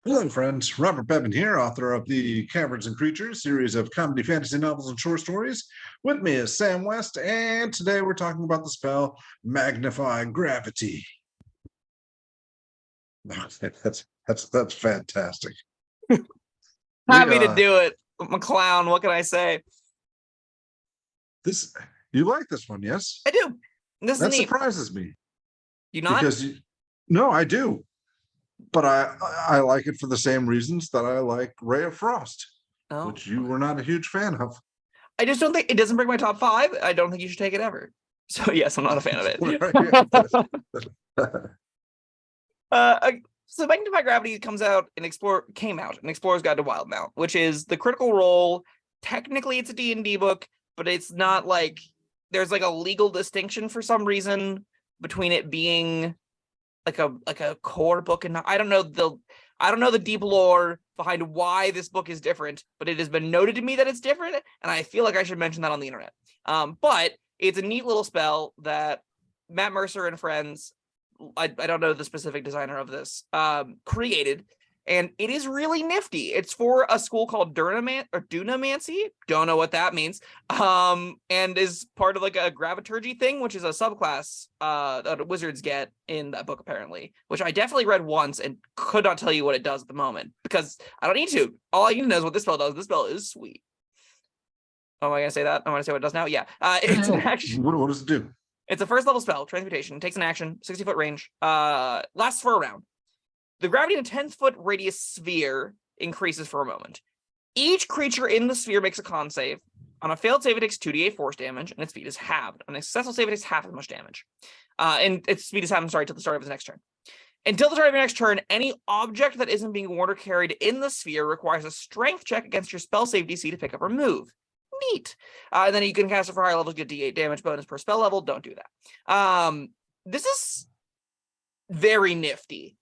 Hello, friends. Robert Bevan here, author of the Caverns Creatures series of comedy fantasy novels and short stories. With me is Sam West, and today we're talking about the spell Magnify Gravity. That's fantastic. Happy to do it. I'm a clown. What can I say? You like this one, yes? I do. This That is neat. surprises me. You not? No, I do. But I like it for the same reasons that I like Ray of Frost, which you were not a huge fan of. I just don't think it doesn't break my top 5. I don't think you should take it ever. So yes, I'm not a fan of it. So Magnify Gravity came out in Explorer's Guide to Wildmount, which is the Critical Role. Technically, it's a D&D book, but it's not like there's like a legal distinction for some reason between it being like a core book and I don't know the deep lore behind why this book is different, but it has been noted to me that it's different, and I feel like I should mention that on the internet. But it's a neat little spell that Matt Mercer and friends, I don't know the specific designer of this, created, and it is really nifty. It's for a school called Dunamancy. Don't know what that means. And is part of like a graviturgy thing, which is a subclass that wizards get in that book apparently, which I definitely read once and could not tell you what it does at the moment because I don't need to. All I need to know is what this spell does. This spell is sweet. Oh, am I gonna say that? I'm gonna say what it does now. Yeah, it's an action. What does it do? It's a first level spell, transmutation. Takes an action, 60-foot range. Lasts for a round. The gravity in a 10-foot radius sphere increases for a moment. Each creature in the sphere makes a con save. On a failed save, it takes 2d8 force damage, and its speed is halved. On a successful save, it takes half as much damage. And its speed is halved, till the start of its next turn. Until the start of your next turn, any object that isn't being worn or carried in the sphere requires a strength check against your spell save DC to pick up or move. Neat. And then you can cast it for higher levels, get d8 damage bonus per spell level. Don't do that. This is very nifty.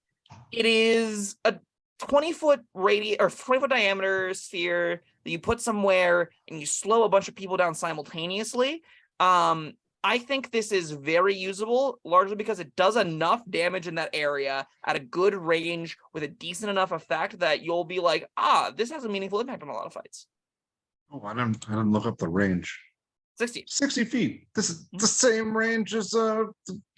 It is a 20-foot radius or 20-foot diameter sphere that you put somewhere and you slow a bunch of people down simultaneously. I think this is very usable, largely because it does enough damage in that area at a good range with a decent enough effect that you'll be like, this has a meaningful impact on a lot of fights. Oh, I didn't look up the range. 60 feet. This is the same range as the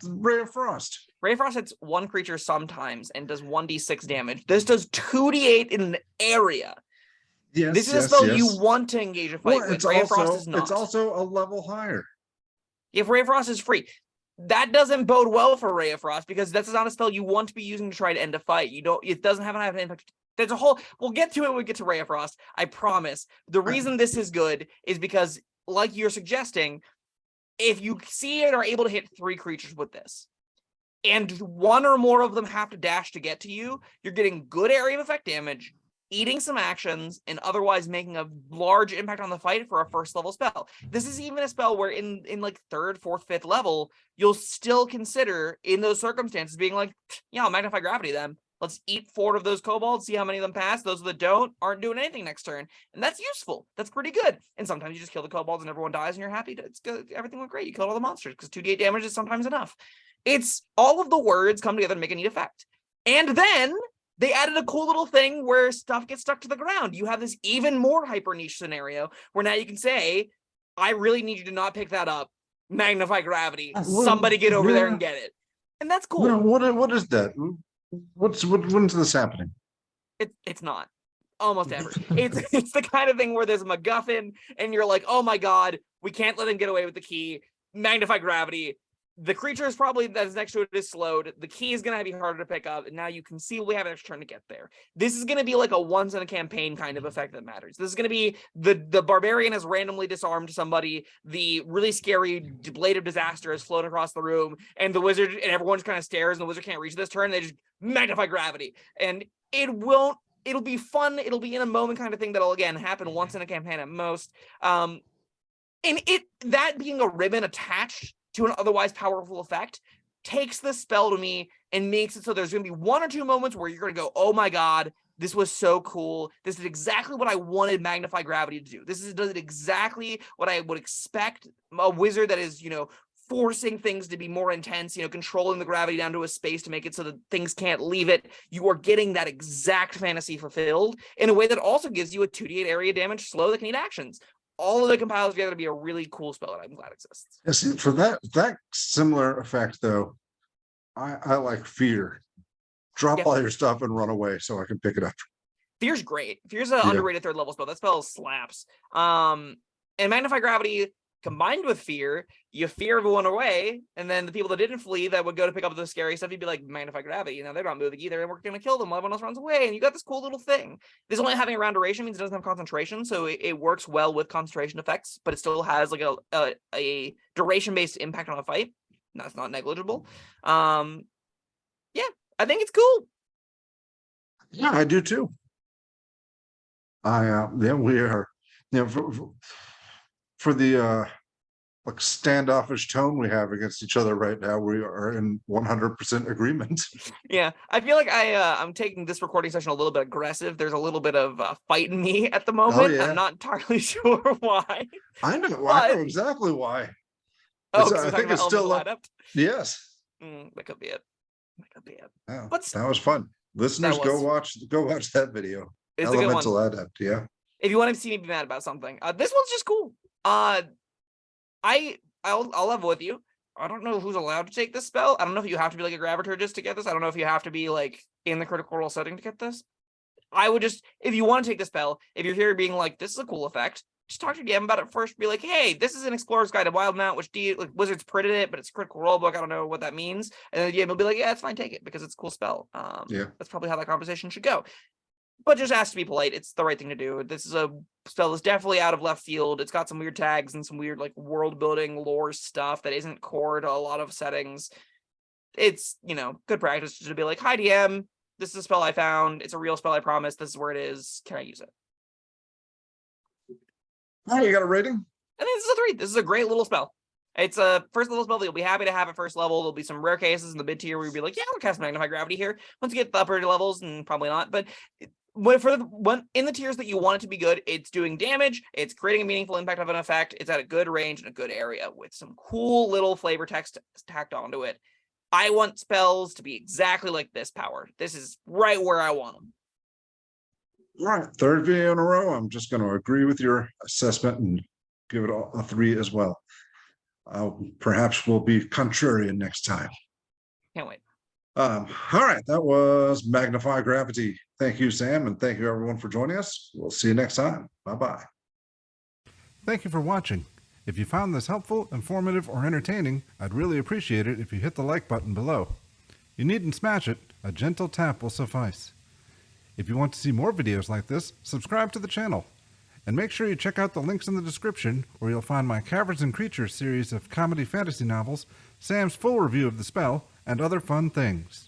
Ray of Frost. Ray of Frost hits one creature sometimes and does 1d6 damage. This does 2d8 in an area. Yes, this is a spell you want to engage a fight with. Ray of Frost is not. It's also a level higher. If Ray of Frost is free, that doesn't bode well for Ray of Frost because that's not a spell you want to be using to try to end a fight. It doesn't have an impact. There's a whole. We'll get to it when we get to Ray of Frost. I promise. The reason this is good is because, like you're suggesting, if you see it are able to hit 3 creatures with this, and one or more of them have to dash to get to you, you're getting good area of effect damage, eating some actions, and otherwise making a large impact on the fight for a first level spell. This is even a spell where in like 3rd, 4th, 5th level, you'll still consider in those circumstances being like, yeah, I'll magnify gravity them. Let's eat 4 of those kobolds, see how many of them pass. Those that don't aren't doing anything next turn. And that's useful. That's pretty good. And sometimes you just kill the kobolds and everyone dies and you're happy. It's good. Everything went great. You killed all the monsters because 2d8 damage is sometimes enough. It's all of the words come together to make a neat effect. And then they added a cool little thing where stuff gets stuck to the ground. You have this even more hyper niche scenario where now you can say, I really need you to not pick that up. Magnify gravity. Somebody get over there and get it. And that's cool. What is that? When's this happening? It's not. Almost ever. It's the kind of thing where there's a MacGuffin and you're like, oh my god, we can't let him get away with the key. Magnify gravity. The creature is probably that is next to it is slowed. The key is going to be harder to pick up, and now you conceivably have an extra turn to get there. This is going to be like a once in a campaign kind of effect that matters. This is going to be the barbarian has randomly disarmed somebody, the really scary blade of disaster has flown across the room, and the wizard and everyone just kind of stares, and the wizard can't reach this turn. And they just magnify gravity, and it'll be fun. It'll be in a moment kind of thing that'll again happen once in a campaign at most. And that being a ribbon attached to an otherwise powerful effect takes the spell to me and makes it so there's going to be 1 or 2 moments where you're going to go, oh my god, this was so cool. This is exactly what I wanted Magnify Gravity to do. This does exactly what I would expect a wizard that is, forcing things to be more intense, controlling the gravity down to a space to make it so that things can't leave it. You are getting that exact fantasy fulfilled in a way that also gives you a 2d8 area damage slow that can eat actions. All of it compiles together to be a really cool spell that I'm glad exists. Yeah, see, for that similar effect though, I like fear. Drop all your stuff and run away so I can pick it up. Fear's great. Fear's an underrated 3rd level spell. That spell slaps. And Magnify Gravity combined with fear, you fear everyone away, and then the people that didn't flee that would go to pick up the scary stuff, you'd be like, Magnify Gravity. They're not moving either, and we're going to kill them while everyone else runs away. And you got this cool little thing. This only having a round duration means it doesn't have concentration, so it works well with concentration effects, but it still has like a duration-based impact on a fight. That's not negligible. Yeah, I think it's cool. Yeah, I do too. We are, for the like standoffish tone we have against each other right now, we are in 100% agreement. Yeah, I feel like I'm taking this recording session a little bit aggressive. There's a little bit of fight in me at the moment. Oh, yeah. I'm not entirely sure why. I know exactly why. Oh, I think it's still up. Yes. That could be it. Yeah, that was fun. Listeners, go watch that video. It's Elemental Adept, yeah. If you want to see me be mad about something, this one's just cool. I'll level with you. I don't know who's allowed to take this spell. I don't know if you have to be like a Graviturgist to get this. I don't know if you have to be like in the Critical Role setting to get this. I would just, if you want to take the spell, if you're here being like, this is a cool effect, just talk to your DM about it first. Be like, hey, this is an Explorer's Guide to Wildemount, which Wizards printed it, but it's a Critical Role book. I don't know what that means. And then the DM will be like, yeah, it's fine, take it because it's a cool spell. That's probably how that conversation should go. But just ask to be polite. It's the right thing to do. This is a spell that's definitely out of left field. It's got some weird tags and some weird like world building lore stuff that isn't core to a lot of settings. It's, good practice to be like, hi DM, this is a spell I found. It's a real spell, I promise. This is where it is. Can I use it? Oh, you got a rating? I think this is a 3. This is a great little spell. It's a first level spell that you'll be happy to have at first level. There'll be some rare cases in the mid tier where you'll be like, yeah, I'll cast Magnify Gravity here. Once you get the upper levels, and probably not, but in the tiers that you want it to be good, it's doing damage, it's creating a meaningful impact of an effect, it's at a good range and a good area with some cool little flavor text tacked onto it. I want spells to be exactly like this power. This is right where I want them. All right, 3rd video in a row. I'm just going to agree with your assessment and give it a 3 as well. Perhaps we'll be contrarian next time. Can't wait. All right, that was Magnify Gravity. Thank you, Sam, and thank you everyone for joining us. We'll see you next time. Bye-bye. Thank you for watching. If you found this helpful, informative, or entertaining, I'd really appreciate it if you hit the like button below. You needn't smash it. A gentle tap will suffice. If you want to see more videos like this, subscribe to the channel. And make sure you check out the links in the description where you'll find my Caverns Creatures series of comedy fantasy novels, Sam's full review of the spell, and other fun things.